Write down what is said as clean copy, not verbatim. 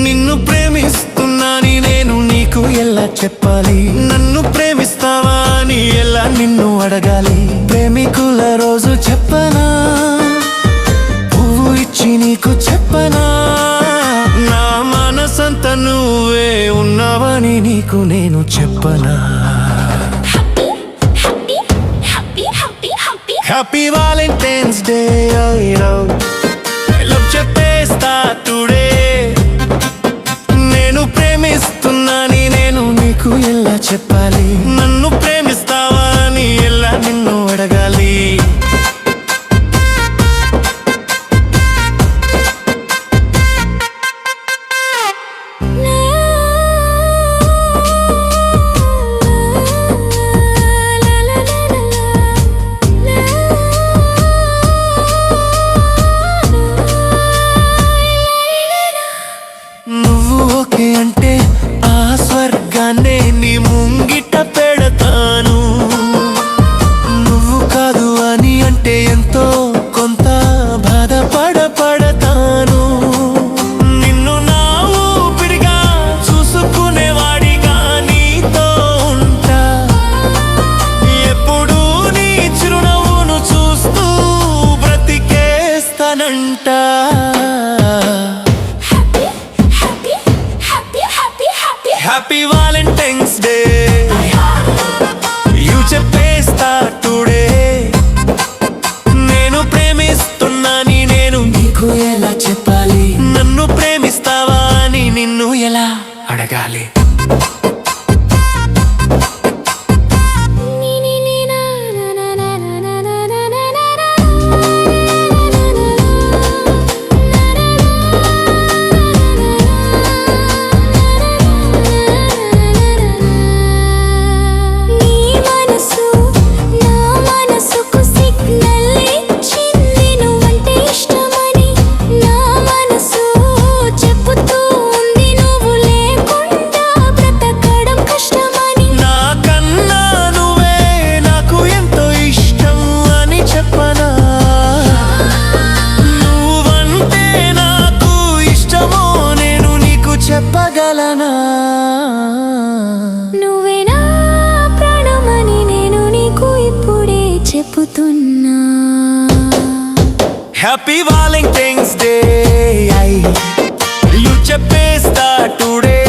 నిన్ను ప్రేమిస్తున్నాని నేను నీకు ఎలా చెప్పాలి? నన్ను ప్రేమిస్తావా అని ఎలా నిన్ను అడగాలి? ప్రేమికుల రోజు చెప్పనా? పువ్వు ఇచ్చి నీకు చెప్పనా? నా మనసంతా నువ్వే ఉన్నావని నీకు నేను చెప్పనా? హ్యాపీ వాలెంటైన్స్ డే, లవ్ చెప్పేస్తా టుడే. నేను ప్రేమిస్తున్నాని నేను నీకు ఎలా చెప్పాలి? నన్ను ప్రేమిస్తావా అని ఎలా నిన్ను అడగాలి? అంటే ఆ స్వర్గాన్నే నీ ముంగిట పెడతాను. నువ్వు కాదు అని అంటే ఎంతో కొంత బాధపడతాను. నిన్ను నా ఊపిరిగా చూసుకునేవాడిగా నీతో ఉంటా. ఎప్పుడూ నీ చిరునవ్వును చూస్తూ బ్రతికేస్తానంట. హ్యాపీ వాలెంటైన్స్ డే, యూ చెప్పేస్తా టుడే. నేను ప్రేమిస్తున్నాని నేను నీకు ఎలా చెప్పాలి? నన్ను ప్రేమిస్తావా అని నిన్ను ఎలా అడగాలి? చెప్పగలనా? నువ్వే నా ప్రాణమని నేను నీకు ఇప్పుడే చెప్పుతున్నా. హ్యాపీ వాలెంటైన్స్ డే, యూ చెప్పేస్తా టుడే.